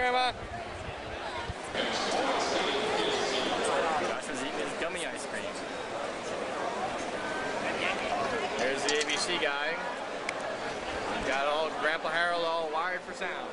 Grandma. Josh was eating his gummy ice cream. There's the ABC guy. Got all Grandpa Harold all wired for sound.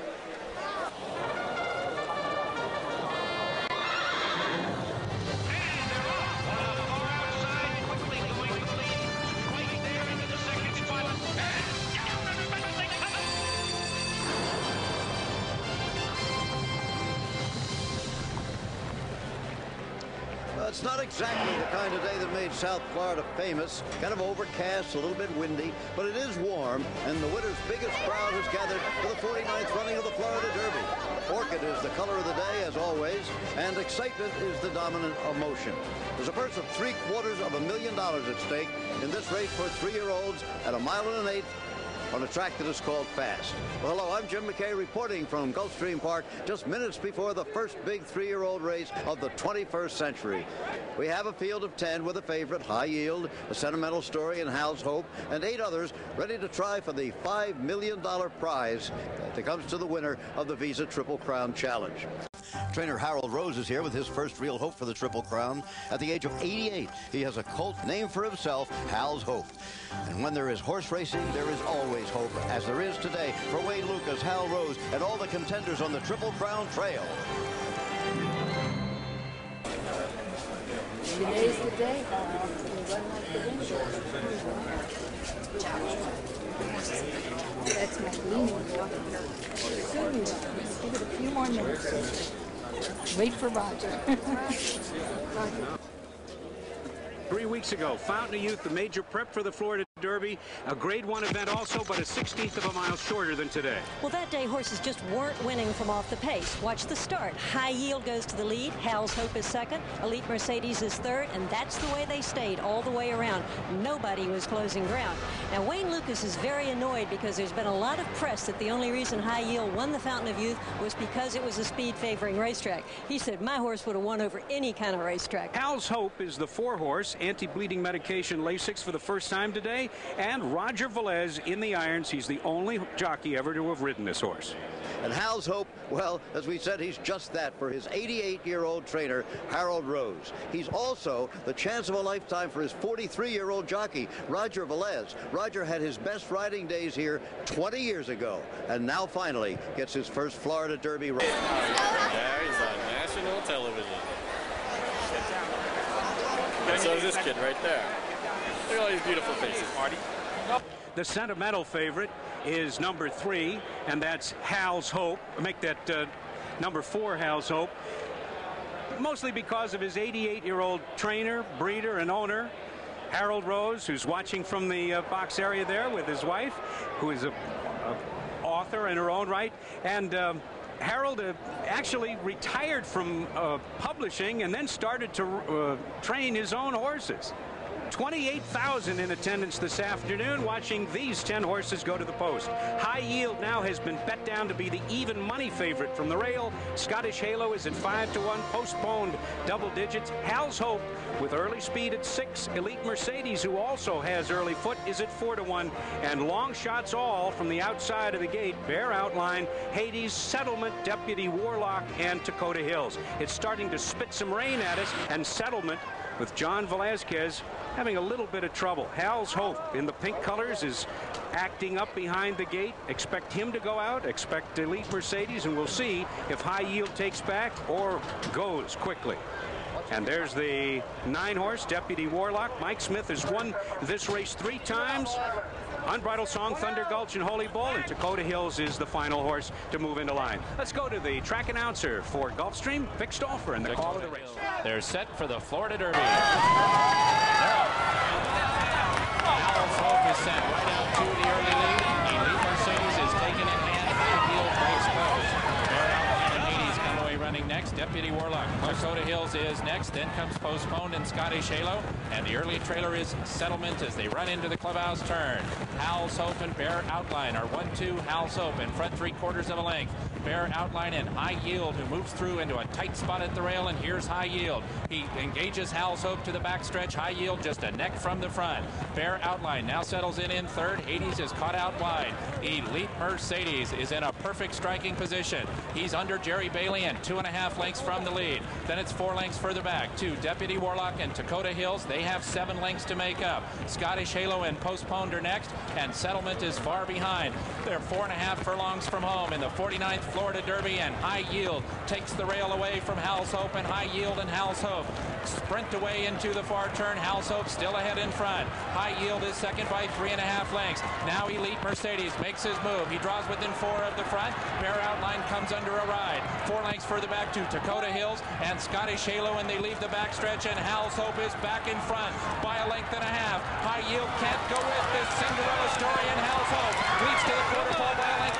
It's not exactly the kind of day that made South Florida famous. Kind of overcast, a little bit windy, but it is warm, and the winter's biggest crowd has gathered for the 49th running of the Florida Derby. Orchid is the color of the day, as always, and excitement is the dominant emotion. There's a purse of $750,000 at stake in this race for 3-year-olds at 1 1/8 miles on a track that is called Fast. Well, hello, I'm Jim McKay reporting from Gulfstream Park just minutes before the first big 3-year-old race of the 21st century. We have a field of 10 with a favorite, High Yield, a Sentimental Story, and Hal's Hope, and 8 others ready to try for the $5 million prize that comes to the winner of the Visa Triple Crown Challenge. Trainer Harold Rose is here with his first real hope for the Triple Crown. At the age of 88, he has a colt named for himself, Hal's Hope. And when there is horse racing, there is always hope, as there is today for Wayne Lucas, Hal Rose, and all the contenders on the Triple Crown Trail. Today's the day, we run like the wind. That's my leaning. Soon we run. Give it a few more minutes. Wait for Roger. Roger. 3 weeks ago, Fountain of Youth, the major prep for the Florida Derby, a Grade 1 event also, but a 1/16 of a mile shorter than today. Well, that day horses just weren't winning from off the pace. Watch the start. High Yield goes to the lead. Hal's Hope is second. Elite Mercedes is third, and that's the way they stayed all the way around. Nobody was closing ground. Now, Wayne Lucas is very annoyed because there's been a lot of press that the only reason High Yield won the Fountain of Youth was because it was a speed-favoring racetrack. He said, my horse would have won over any kind of racetrack. Hal's Hope is the 4-horse, anti-bleeding medication Lasix for the first time today, and Roger Velez in the irons. He's the only jockey ever to have ridden this horse. And Hal's Hope, well, as we said, he's just that for his 88-year-old trainer, Harold Rose. He's also the chance of a lifetime for his 43-year-old jockey, Roger Velez. Roger had his best riding days here 20 years ago, and now finally gets his first Florida Derby race. There he's on national television. And so is this kid right there. Look at all these beautiful faces. Marty. The sentimental favorite is number 3, and that's Hal's Hope. Make that number 4 Hal's Hope. Mostly because of his 88-year-old trainer, breeder, and owner, Harold Rose, who's watching from the box area there with his wife, who is a author in her own right. And Harold actually retired from publishing and then started to train his own horses. 28,000 in attendance this afternoon watching these 10 horses go to the post. High Yield now has been bet down to be the even money favorite from the rail. Scottish Halo is at 5-1, postponed double digits. Hal's Hope with early speed at 6. Elite Mercedes, who also has early foot, is at 4-1. And long shots all from the outside of the gate. Bear outline, Hades, Settlement, Deputy Warlock, and Dakota Hills. It's starting to spit some rain at us, and Settlement with John Velazquez having a little bit of trouble. Hal's Hope in the pink colors is acting up behind the gate. Expect him to go out. Expect Elite Mercedes, and we'll see if High Yield takes back or goes quickly. And there's the 9-horse, Deputy Warlock. Mike Smith has won this race 3 times. Unbridled Song, Thunder Gulch, and Holy Bull, and Dakota Hills is the final horse to move into line. Let's go to the track announcer for Gulfstream, Vic Stolfer, and the call of the race. They're set for the Florida Derby. Hal's Hope is set right out to the early lead. Elite Mercedes is taken in hand. High Yield race goes. Bear outline and Hades come away running next. next, Deputy Warlock. Dakota Hills is next, then comes Postponed and Scottish Halo, and the early trailer is Settlement as they run into the clubhouse turn. Howl's Hope and Bear Outline are 1-2. Howl's Hope in front 3/4 of a length. Bear Outline and High Yield, who moves through into a tight spot at the rail, and here's High Yield. He engages Howl's Hope to the backstretch. High Yield just a neck from the front. Bear Outline now settles in third. Hades is caught out wide. Elite Mercedes is in a perfect striking position. He's under Jerry Bailey and 2.5 lengths from the lead. Then it's 4 lengths further back to Deputy Warlock and Dakota Hills. They have 7 lengths to make up. Scottish Halo and Postponed are next, and Settlement is far behind. They're 4.5 furlongs from home in the 49th Florida Derby, and High Yield takes the rail away from Howl's Hope, and High Yield and Howl's Hope sprint away into the far turn. Howl's Hope still ahead in front. High Yield is second by 3.5 lengths. Now Elite Mercedes makes his move. He draws within 4 of the front. Bear Outline comes under a ride. 4 lengths further back to Dakota Hills and Scottish Halo, and they leave the backstretch, and Howl's Hope is back in front by 1.5 lengths. High Yield can't go with this Cinderella story, and Howl's Hope leads to the quarter pole by 1.5 lengths.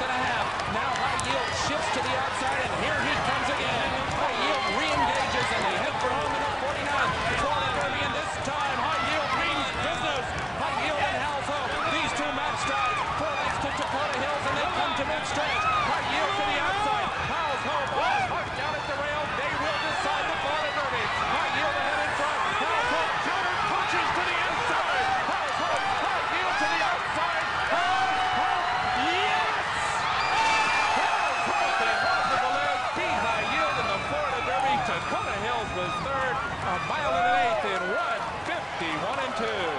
Now High Yield shifts to the outside, and here he comes again. High Yield re-engages, and they head for home in the 49th Florida Derby, and this time High Yield means business. High Yield and Howl's Hope, these two match strides. 4 lengths to Dakota Hills, and they come to mid-stretch. High Yield to the outside. Howl's Hope all parked down at the rail. They will decide the Florida Derby. High Yield ahead in front. Howl's Hope counter punches to the inside. Howl's Hope, High Yield to the outside. Howl's Hope, yes! Howl's Hope and Roger Velez beat High Yield in the Florida Derby. Dakota Hills was third, 1 1/8 in 1:51 and 2.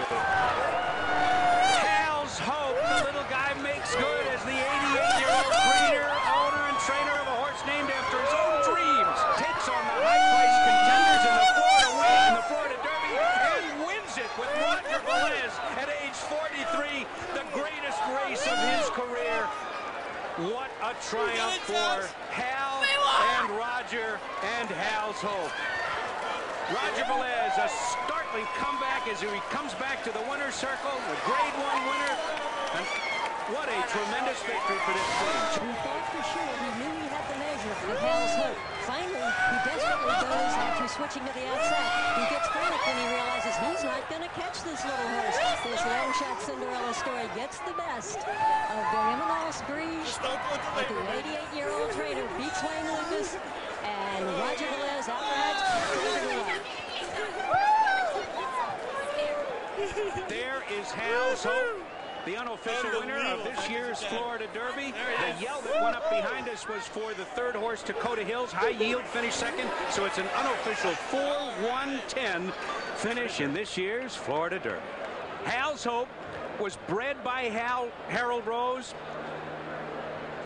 Howl's Hope, the little guy, makes good as the 88-year-old breeder, owner, and trainer of a horse named after his own dreams. Takes on the high-priced contenders in the Florida Derby, and wins it with Roger Velez at age 43, the greatest race of his career. What a triumph for Hal and Roger and Howl's Hope. Roger Velez, a startling comeback as he comes back to the winner's circle, the Grade 1 winner. And what a tremendous victory for this team. He thought for sure he knew he had the measure with Howl's Hope. Finally, he desperately goes after switching to the outside. He gets frantic when he realizes he's not going to catch this little horse. This long shot Cinderella story gets the best of the Eminence breed. But the 88-year-old trainer beats Wayne Lucas, and Roger Velez outrides. There is Howl's Hope, the unofficial winner of this year's Florida Derby. The yell that went up behind us was for the 3rd horse, Dakota Hills. High Yield finished second, so it's an unofficial 4-1-10 finish in this year's Florida Derby. Howl's Hope was bred by Harold Rose.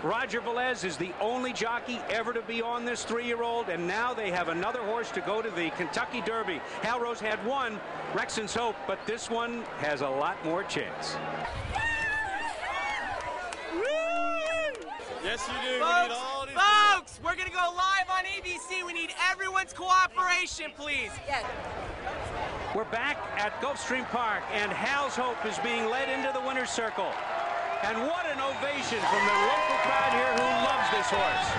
Roger Velez is the only jockey ever to be on this 3-year-old, and now they have another horse to go to the Kentucky Derby. Hal Rose had one, Rexon's Hope, but this one has a lot more chance. Yes, you do. Folks, we're going to go live on ABC. We need everyone's cooperation, please. Yes. We're back at Gulfstream Park, and Howl's Hope is being led into the winner's circle. And what an ovation from the local crowd here who loves this horse,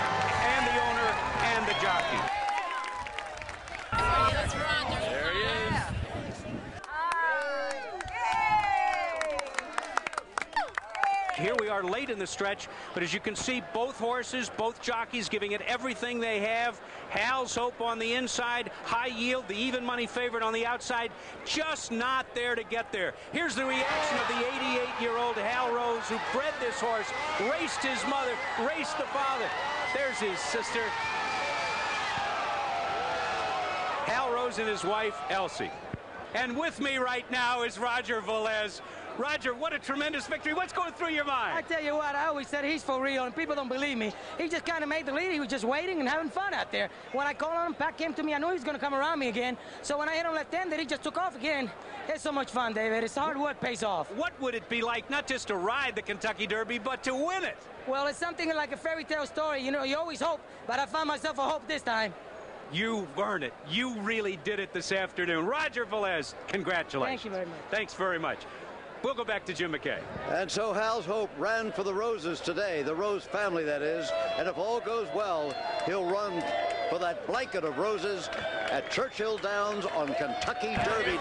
and the owner, and the jockey. There he is. Here we are late in the stretch, but as you can see, both horses, both jockeys giving it everything they have. Howl's Hope on the inside, High Yield, the even money favorite on the outside, just not there to get there. Here's the reaction of the 88-year-old Hal Rose, who bred this horse, raced his mother, raced the father. There's his sister. Hal Rose and his wife, Elsie. And with me right now is Roger Velez. Roger, what a tremendous victory. What's going through your mind? I tell you what, I always said he's for real, and people don't believe me. He just kind of made the lead. He was just waiting and having fun out there. When I called on him, Pat came to me. I knew he was going to come around me again. So when I hit him left-handed, he just took off again. It's so much fun, David. It's hard work pays off. What would it be like not just to ride the Kentucky Derby, but to win it? Well, it's something like a fairy tale story. You know, you always hope, but I found myself a hope this time. You earned it. You really did it this afternoon. Roger Velez, congratulations. Thank you very much. Thanks very much. We'll go back to Jim McKay. And so Hal's Hope ran for the Roses today, the Rose family, that is. And if all goes well, he'll run for that blanket of roses at Churchill Downs on Kentucky Derby.